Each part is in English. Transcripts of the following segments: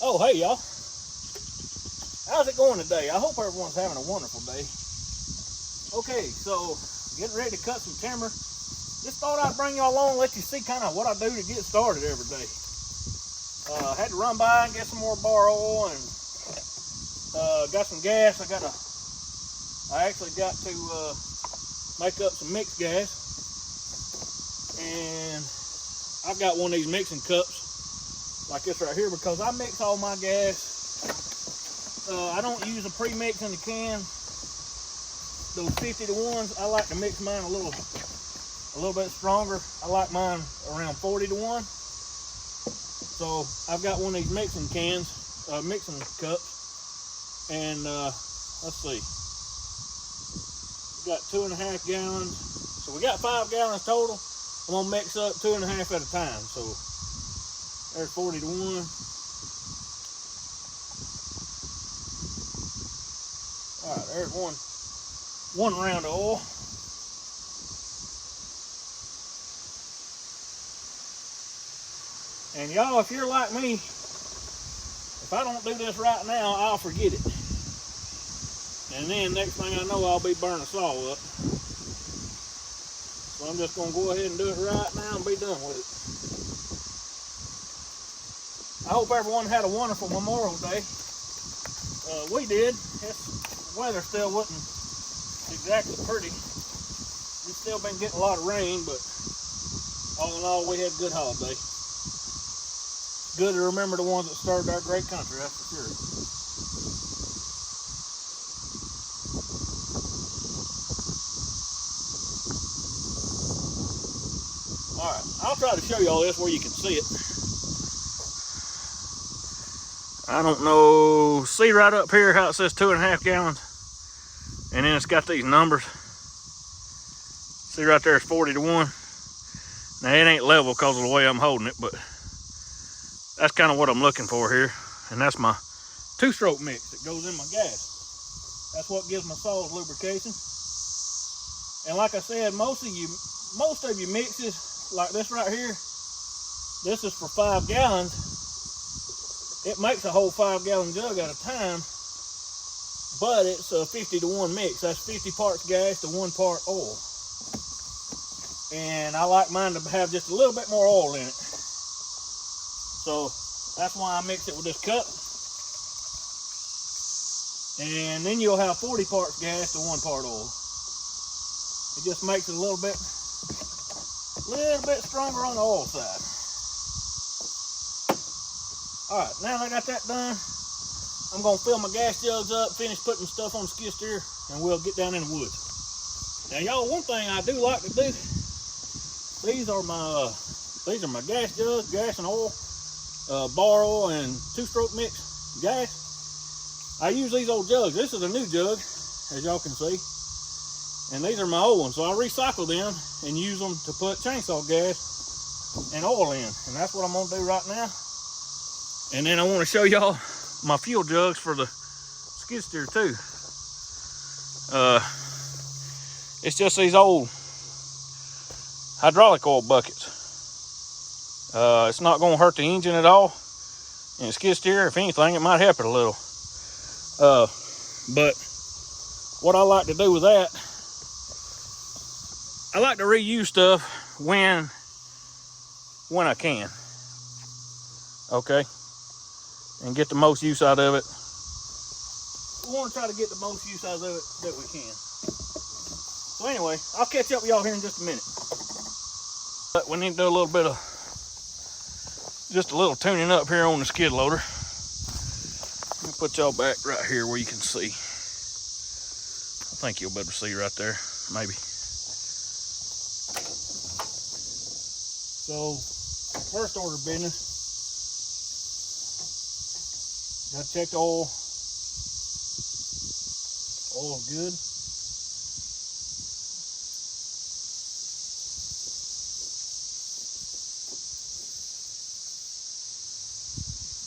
Oh, hey y'all. How's it going today? I hope everyone's having a wonderful day. Okay, so getting ready to cut some timber. Just thought I'd bring y'all along and let you see kind of what I do to get started every day. I had to run by and get some more bar oil and got some gas. I actually got to make up some mixed gas. And I've got one of these mixing cups like this right here because I mix all my gas. I don't use a pre-mix in the can. Those 50 to 1s, I like to mix mine a little bit stronger. I like mine around 40 to 1. So I've got one of these mixing cans, mixing cups, and let's see. We got 2.5 gallons. So we got 5 gallons total. I'm gonna mix up 2.5 at a time. So there's 40 to 1. All right, there's one round of oil. And y'all, if you're like me, if I don't do this right now, I'll forget it. And then next thing I know, I'll be burning a saw up. So I'm just gonna go ahead and do it right now and be done with it. I hope everyone had a wonderful Memorial Day. We did. The weather still wasn't exactly pretty. We've still been getting a lot of rain, but all in all, we had a good holiday. Good to remember the ones that started our great country, that's for sure. All right, I'll try to show y'all this where you can see it. I don't know, see right up here how it says 2.5 gallons? And then it's got these numbers. See right there, it's 40 to 1. Now it ain't level because of the way I'm holding it, but that's kind of what I'm looking for here. And that's my 2-stroke mix that goes in my gas. That's what gives my saws lubrication. And like I said, most of you mixes like this right here, this is for 5 gallons. It makes a whole 5-gallon jug at a time, but it's a 50 to 1 mix. That's 50 parts gas to 1 part oil. And I like mine to have just a little bit more oil in it. So that's why I mix it with this cup. And then you'll have 40 parts gas to 1 part oil. It just makes it a little bit stronger on the oil side. All right, now that I got that done, I'm gonna fill my gas jugs up, finish putting stuff on the skid steer, and we'll get down in the woods. Now y'all, one thing I do like to do, these are my gas jugs, gas and oil, bar oil and 2-stroke mix gas. I use these old jugs. This is a new jug, as y'all can see. And these are my old ones, so I recycle them and use them to put chainsaw gas and oil in. And that's what I'm gonna do right now. And then I want to show y'all my fuel jugs for the skid steer too. It's just these old hydraulic oil buckets. It's not going to hurt the engine at all. And the skid steer, if anything, it might help it a little. But what I like to do with that, I like to reuse stuff when I can. Okay? And get the most use out of it. We want to try to get the most use out of it that we can. So anyway, I'll catch up with y'all here in just a minute. But we need to do a little bit of, just a little tuning up here on the skid loader. Let me put y'all back right here where you can see. I think you'll be able to see right there, maybe. So, first order of business. Gotta check the oil. Oil's good.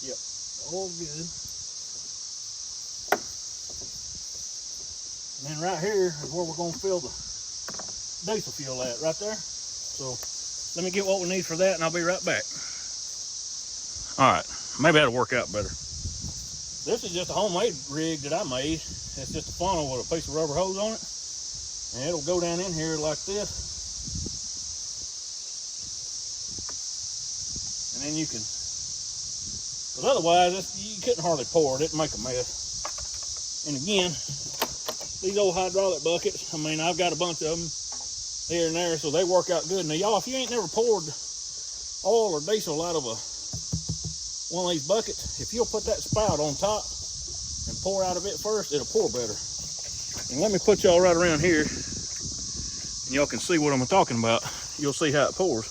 Yep, oil's good. And then right here is where we're gonna fill the diesel fuel at, right there. So let me get what we need for that and I'll be right back. All right, maybe that'll work out better. This is just a homemade rig that I made. It's just a funnel with a piece of rubber hose on it. And it'll go down in here like this. And then you can, because otherwise you couldn't hardly pour it. It'd make a mess. And again, these old hydraulic buckets, I mean, I've got a bunch of them here and there, so they work out good. Now, y'all, if you ain't never poured oil or diesel out of one of these buckets, if you'll put that spout on top and pour out of it first, it'll pour better. And let me put y'all right around here, and y'all can see what I'm talking about. You'll see how it pours.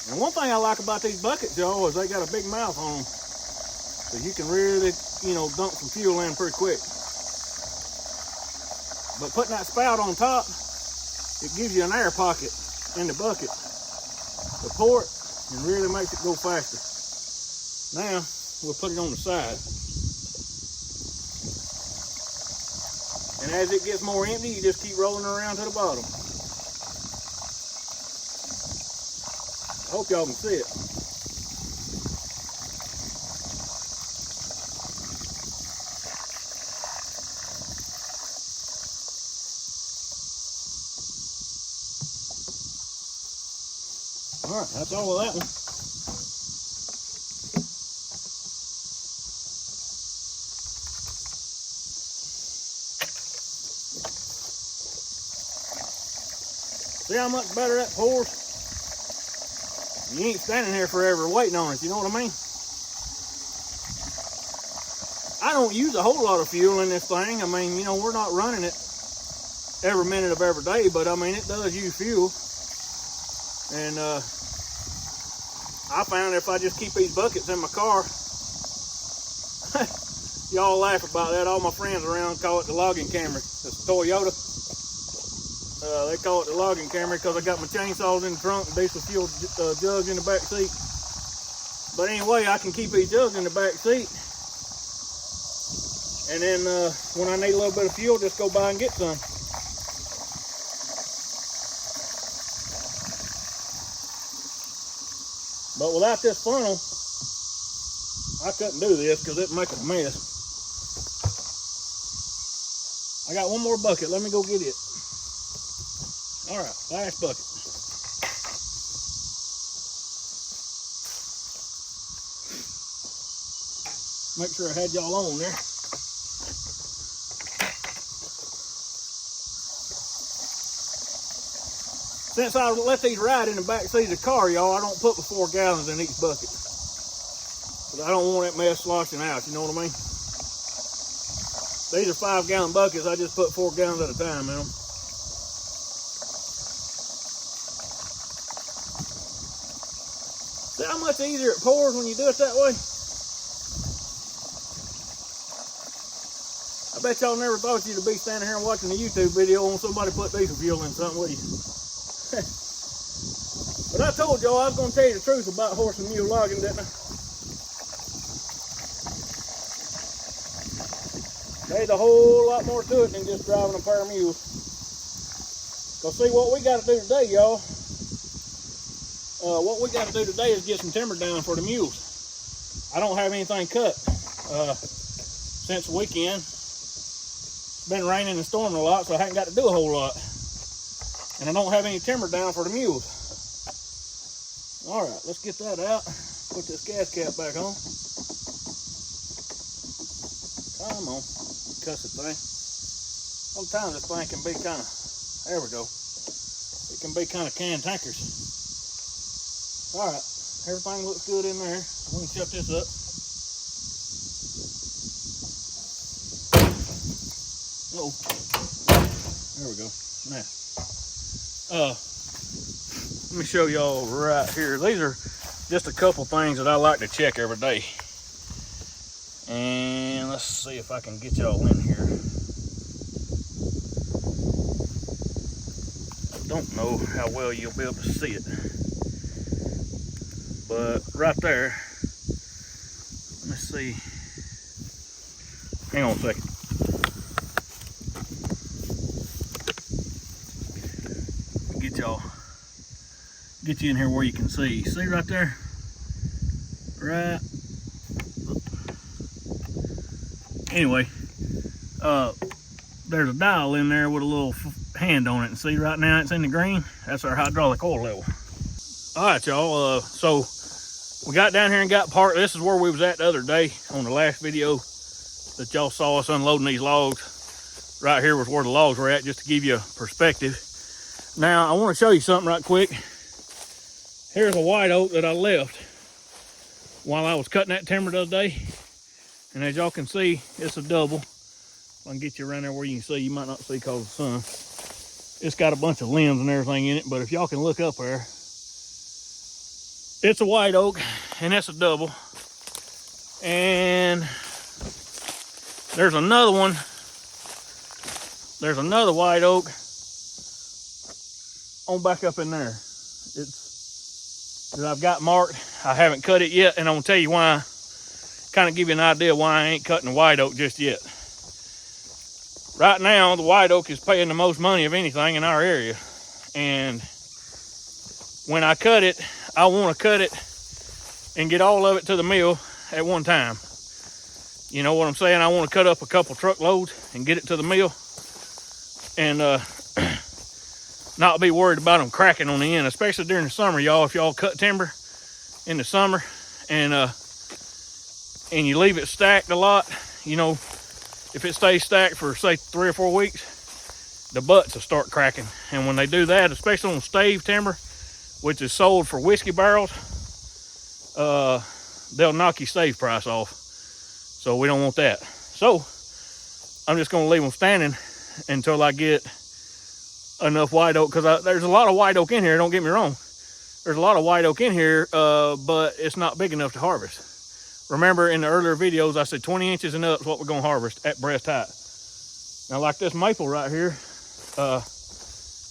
And one thing I like about these buckets, y'all, is they got a big mouth on them. So you can really, you know, dump some fuel in pretty quick. But putting that spout on top, it gives you an air pocket in the bucket to pour it and really makes it go faster. Now, we'll put it on the side. And as it gets more empty, you just keep rolling it around to the bottom. I hope y'all can see it. All right, that's all of that one. See how much better that pours? You ain't standing here forever waiting on it, you know what I mean? I don't use a whole lot of fuel in this thing. I mean, you know, we're not running it every minute of every day, but I mean, it does use fuel. And I found if I just keep these buckets in my car, y'all laugh about that. All my friends around call it the logging Camry. It's a Toyota. They call it the logging Camry because I got my chainsaws in the trunk and diesel fuel jugs in the back seat. But anyway, I can keep these jugs in the back seat. And then when I need a little bit of fuel, just go by and get some. But without this funnel, I couldn't do this because it'd make a mess. I got one more bucket. Let me go get it. All right, last bucket. Make sure I had y'all on there. Since I let these ride in the back seat of the car, y'all, I don't put the 4 gallons in each bucket. But I don't want that mess sloshing out, you know what I mean? These are 5-gallon buckets. I just put 4 gallons at a time in them. See how much easier it pours when you do it that way? I bet y'all never thought you'd be standing here and watching a YouTube video on somebody put diesel fuel in something, would you? But I told y'all I was going to tell you the truth about horse and mule logging, didn't I? There's a whole lot more to it than just driving a pair of mules. Because see, what we got to do today, y'all, what we got to do today is get some timber down for the mules. I don't have anything cut since the weekend. It's been raining and storming a lot, so I haven't got to do a whole lot. And I don't have any timber down for the mules. All right, let's get that out. Put this gas cap back on. Come on, cuss the thing. Sometimes this thing can be kind of, there we go. It can be kind of cantankerous. All right, everything looks good in there. We can shut this up. Oh, there we go. Now, let me show y'all right here. These are just a couple things that I like to check every day. And let's see if I can get y'all in here. I don't know how well you'll be able to see it. But right there, let me see. Hang on a second. get you in here where you can see. See right there? Right. Anyway, there's a dial in there with a little hand on it, and see right now it's in the green. That's our hydraulic oil level. All right, y'all. So we got down here and got parked. This is where we was at the other day on the last video that y'all saw us unloading these logs. Right here was where the logs were at, just to give you a perspective. Now I want to show you something right quick. Here's a white oak that I left while I was cutting that timber the other day. And as y'all can see, it's a double. If I can get you around there where you can see, you might not see because of the sun. It's got a bunch of limbs and everything in it, but if y'all can look up there, it's a white oak, and that's a double. And there's another one. There's another white oak on back up in there. It's that I've got marked. I haven't cut it yet, and I'm gonna tell you why. Kind of give you an idea why I ain't cutting the white oak just yet. Right now, the white oak is paying the most money of anything in our area. And when I cut it, I want to cut it and get all of it to the mill at one time. You know what I'm saying? I want to cut up a couple truckloads and get it to the mill. And not be worried about them cracking on the end, especially during the summer, y'all. If y'all cut timber in the summer and you leave it stacked a lot, you know, if it stays stacked for say 3 or 4 weeks, the butts will start cracking. And when they do that, especially on stave timber, which is sold for whiskey barrels, they'll knock your stave price off. So we don't want that. So I'm just gonna leave them standing until I get enough white oak, because there's a lot of white oak in here, don't get me wrong. There's a lot of white oak in here, but it's not big enough to harvest. Remember in the earlier videos, I said 20 inches and up is what we're gonna harvest at breast height. Now like this maple right here,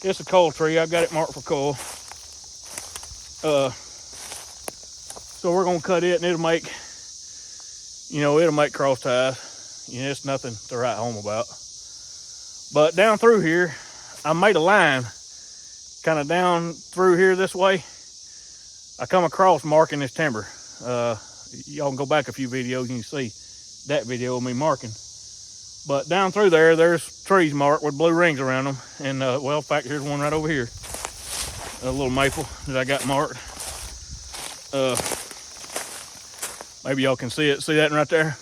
it's a coal tree. I've got it marked for coal. So we're gonna cut it, and it'll make, you know, it'll make cross ties. You know, it's nothing to write home about. But down through here, I made a line kind of down through here this way. I come across marking this timber. Y'all can go back a few videos and you can see that video of me marking. But down through there, there's trees marked with blue rings around them. And well, in fact, here's one right over here. A little maple that I got marked. Maybe y'all can see it. See that one right there?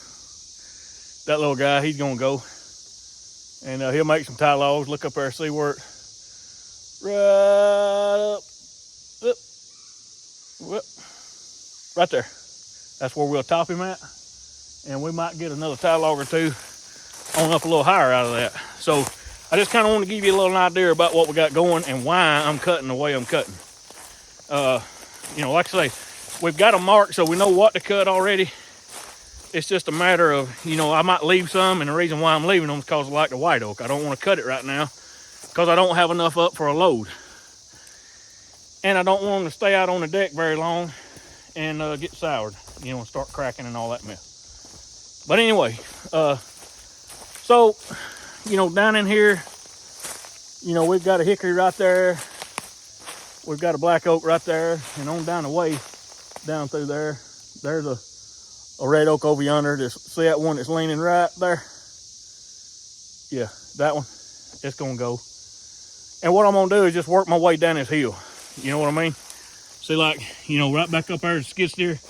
That little guy, he's gonna go. And he'll make some tie logs. Look up there, see where it, right up, right there. That's where we'll top him at. And we might get another tie log or two on up a little higher out of that. So I just kind of want to give you a little idea about what we got going and why I'm cutting the way I'm cutting. You know, like I say, we've got them marked so we know what to cut already. It's just a matter of, you know, I might leave some, and the reason why I'm leaving them is because I like the white oak. I don't want to cut it right now because I don't have enough up for a load. And I don't want them to stay out on the deck very long and get soured, you know, and start cracking and all that mess. But anyway, so, you know, down in here, you know, we've got a hickory right there. We've got a black oak right there. And on down the way, down through there, there's a red oak over yonder. Just see that one that's leaning right there? Yeah, that one. It's gonna go. And what I'm gonna do is just work my way down this hill. You know what I mean? See, like, you know, right back up there is skid steer,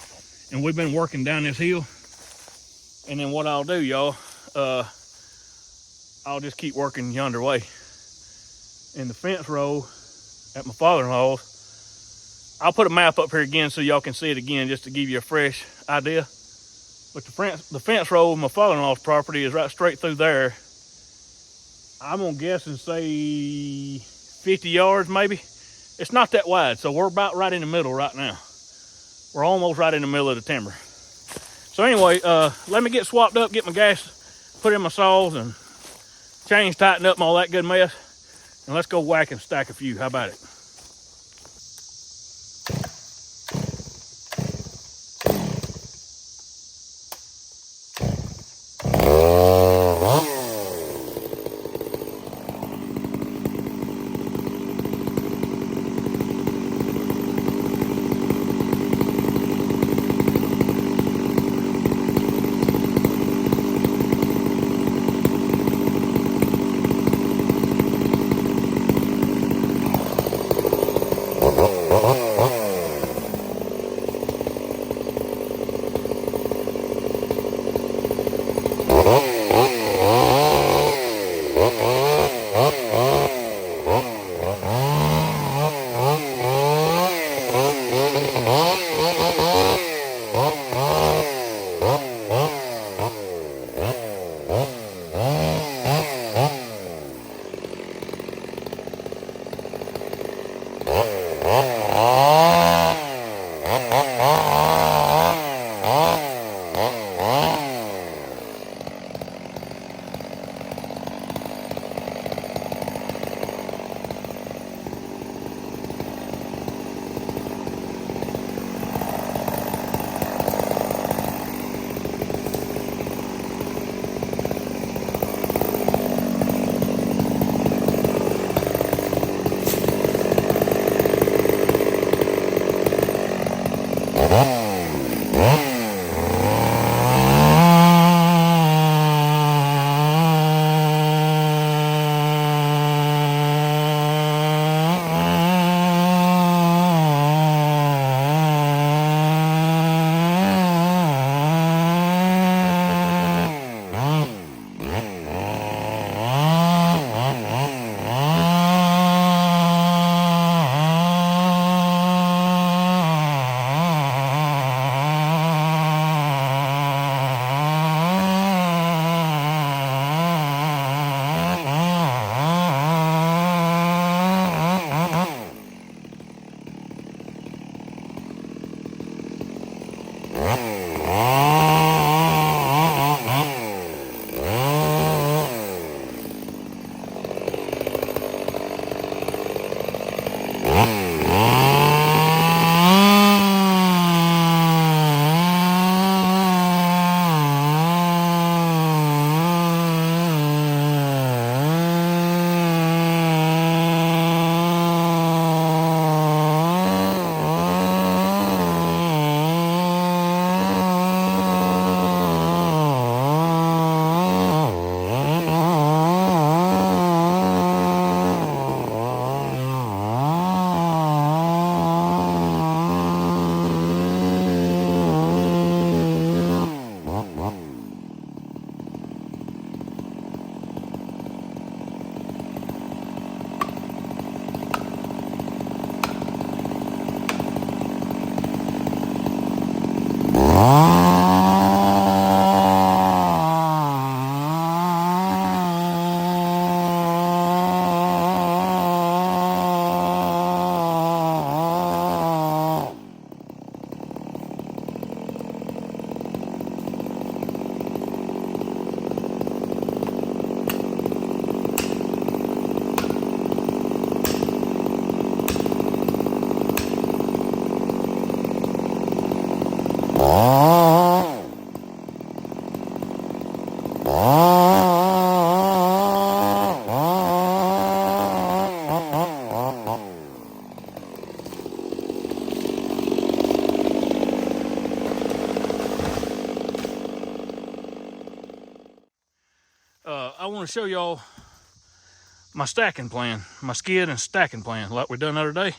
and we've been working down this hill. And then what I'll do, y'all, I'll just keep working yonder way. In the fence row at my father-in-law's, I'll put a map up here again so y'all can see it again, just to give you a fresh idea. But the fence row of my father-in-law's property is right straight through there. I'm gonna guess and say 50 yards maybe. It's not that wide, so we're about right in the middle right now. We're almost right in the middle of the timber. So anyway, let me get swapped up, get my gas put in my saws, and chains tightened up and all that good mess. And let's go whack and stack a few. How about it? I want to show y'all my stacking plan, my skid and stacking plan like we done the other day.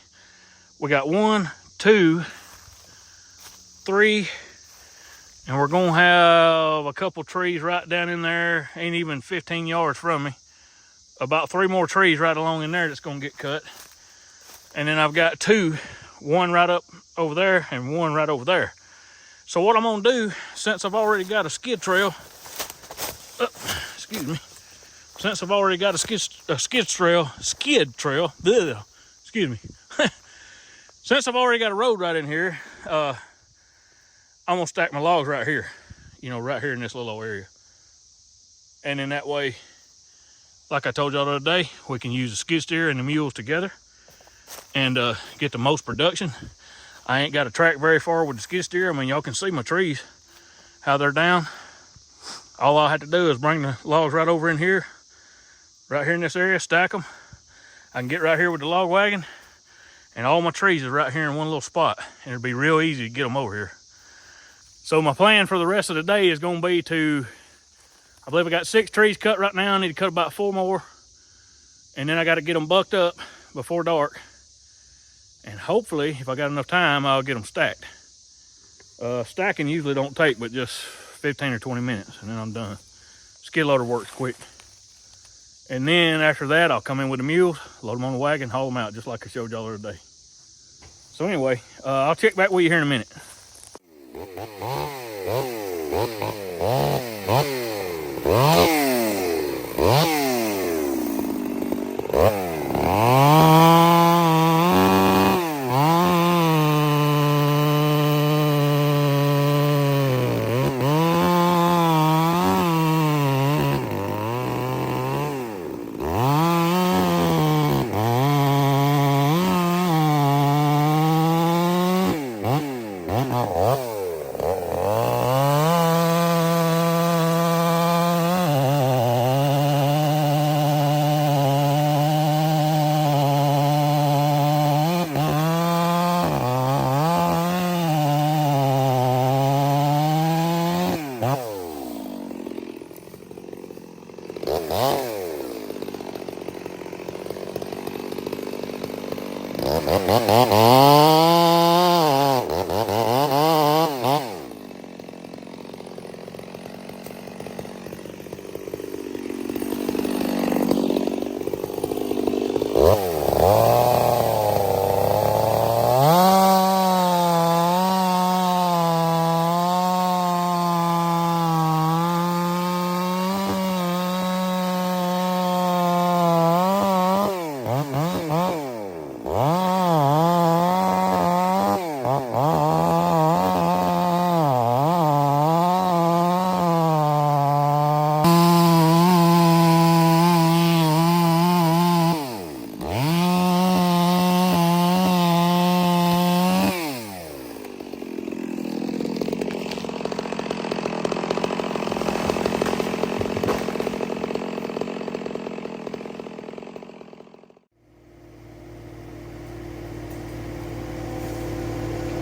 We got 1, 2, 3, and we're gonna have a couple trees right down in there, ain't even 15 yards from me. About 3 more trees right along in there that's gonna get cut. And then I've got 2, one right up over there and one right over there. So what I'm gonna do, since I've already got a skid trail, excuse me, since I've already got a skid trail, bleh, excuse me. Since I've already got a road right in here, I'm gonna stack my logs right here, you know, right here in this little area. And then that way, like I told y'all the other day, we can use the skid steer and the mules together and get the most production. I ain't got to track very far with the skid steer. I mean, y'all can see my trees, how they're down. All I have to do is bring the logs right over in here, right here in this area, stack them. I can get right here with the log wagon, and all my trees is right here in one little spot, and it'll be real easy to get them over here. So my plan for the rest of the day is going to be to, I believe I got 6 trees cut right now. I need to cut about 4 more, and then I got to get them bucked up before dark. And hopefully, if I got enough time, I'll get them stacked. Stacking usually don't take but just 15 or 20 minutes, and then I'm done. Skid loader works quick. And then after that, I'll come in with the mules, load them on the wagon, haul them out, just like I showed y'all the other day. So anyway, I'll check back with you here in a minute.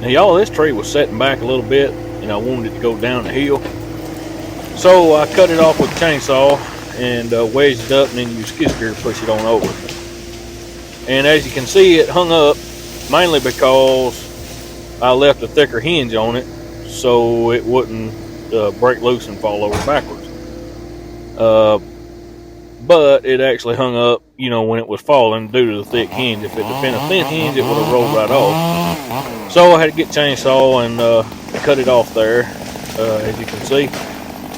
Now y'all, this tree was setting back a little bit and I wanted it to go down the hill. So I cut it off with a chainsaw and wedged it up, and then use skid steer to push it on over. And as you can see, it hung up mainly because I left a thicker hinge on it so it wouldn't break loose and fall over backwards. But it actually hung up, when it was falling due to the thick hinge. If it had been a thin hinge, it would have rolled right off. So I had to get chainsaw and cut it off there, as you can see.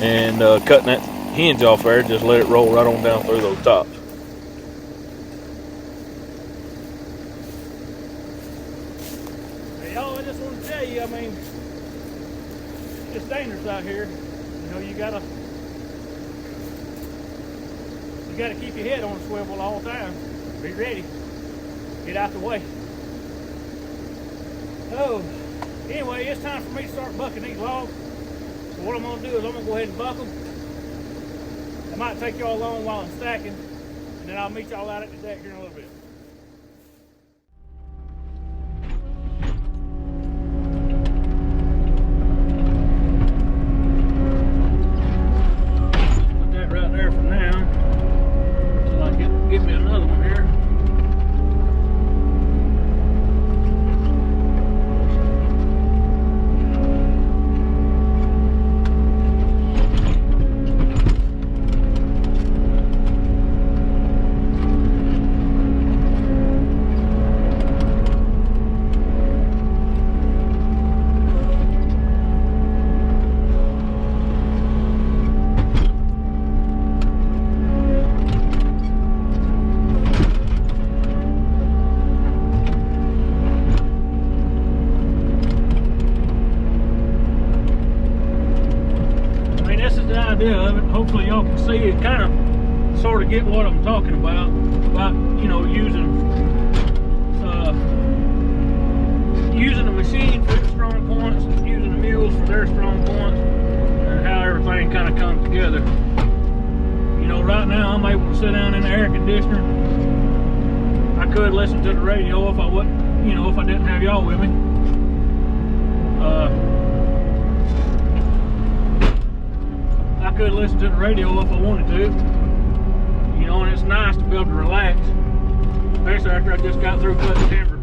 And cutting that hinge off there, just let it roll right on down through those tops. Hey, y'all, I just want to tell you, it's dangerous out here. You gotta keep your head on a swivel all the time. Be ready. Get out the way. So, anyway, it's time for me to start bucking these logs. So what I'm gonna do is I'm gonna go ahead and buck them. I might take y'all along while I'm stacking, and then I'll meet y'all out at the deck here in a little bit. Put that right there for now. Until I get me another one here. Idea of it. Hopefully y'all can see it, kind of sort of get what I'm talking about using the machine for its strong points, using the mules for their strong points, and how everything kind of comes together. Right now I'm able to sit down in the air conditioner. I could listen to the radio if I wouldn't, if I didn't have y'all with me. I could listen to the radio if I wanted to, and it's nice to be able to relax, especially after I just got through cutting timber.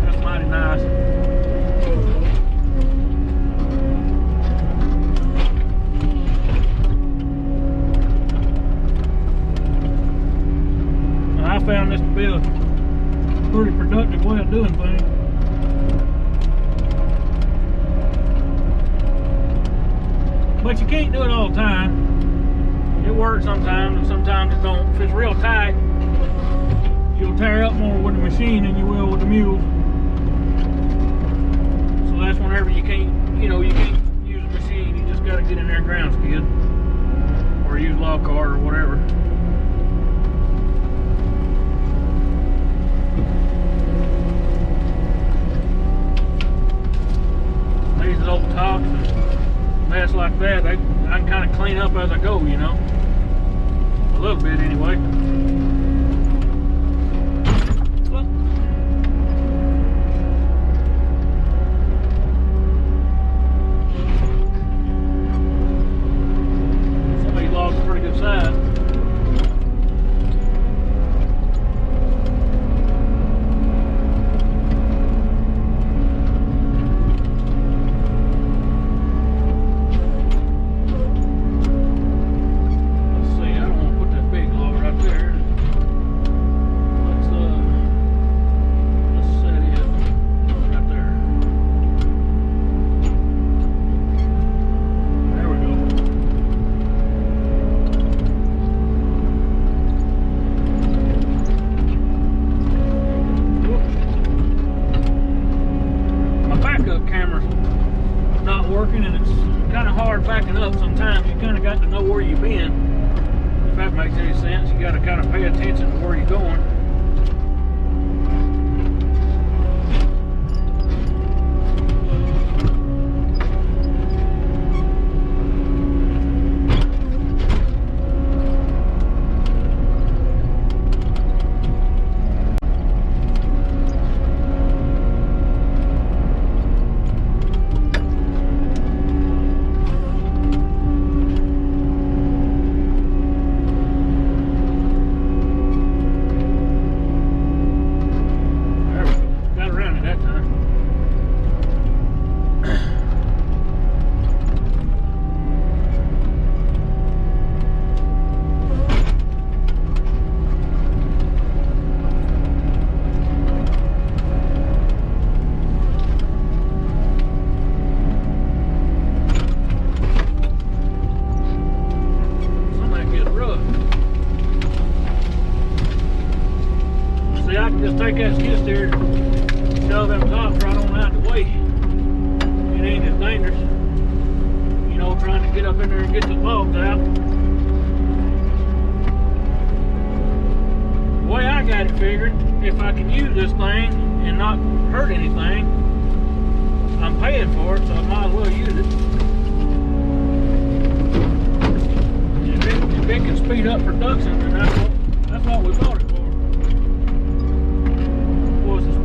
That's mighty nice. I found this to be a pretty productive way of doing things. But you can't do it all the time. It works sometimes, and sometimes it don't. If it's real tight, you'll tear up more with the machine than you will with the mule. So that's whenever you can't, you can't use a machine. You just got to get in there and ground skid, or use log cart or whatever. These old tops and mess like that, I can kind of clean up as I go, a little bit anyway. Some of these logs are pretty good size. hammer's not working, and it's kind of hard backing up sometimes. You kind of got to know where you've been, if that makes any sense. You got to kind of pay attention to where you're going. Take that skid steer, shove them tops right on out the way. It ain't as dangerous, you know, trying to get up in there and get the logs out. The way I got it figured, if I can use this thing and not hurt anything, I'm paying for it, so I might as well use it. And if it can speed up production, then that's what we bought it for.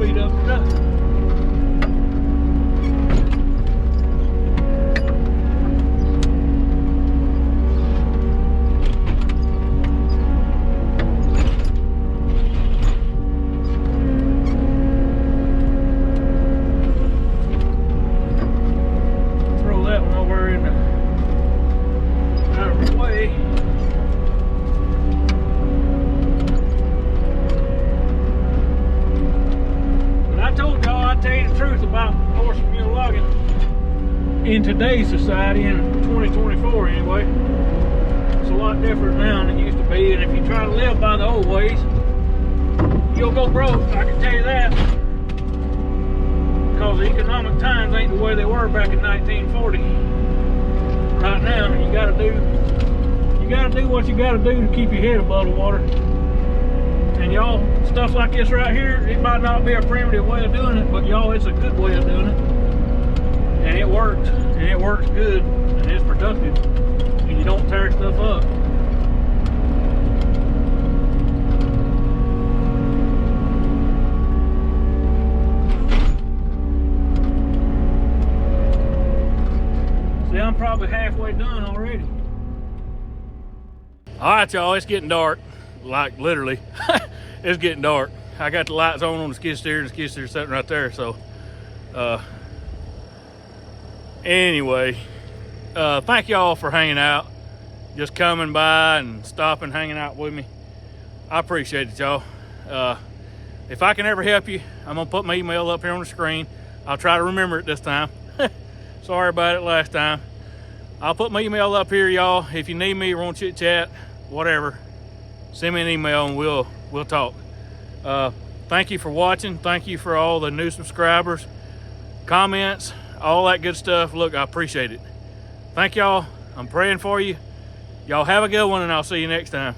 Speed up production. Throw that one over in the out of the way. Tell you the truth about horse and mule logging in today's society, in 2024 anyway. It's a lot different now than it used to be, and if you try to live by the old ways, you'll go broke, I can tell you that. Because the economic times ain't the way they were back in 1940. Right now, you gotta do what you gotta do to keep your head above the water. And y'all, stuff like this right here, it might not be a primitive way of doing it, but y'all, it's a good way of doing it. And it works, and it works good, and it's productive, and you don't tear stuff up. See, I'm probably halfway done already. All right, y'all, it's getting dark. Like literally, it's getting dark. I got the lights on the skid steer, and the skid steer's sitting right there. So, anyway, thank y'all for hanging out, just coming by and stopping, hanging out with me. I appreciate it, y'all. If I can ever help you, I'm gonna put my email up here on the screen. I'll try to remember it this time. Sorry about it last time. I'll put my email up here, y'all. If you need me or want chit chat, whatever, send me an email and we'll talk. Thank you for watching. Thank you for all the new subscribers, comments, all that good stuff. Look, I appreciate it. Thank y'all. I'm praying for you. Y'all have a good one, and I'll see you next time.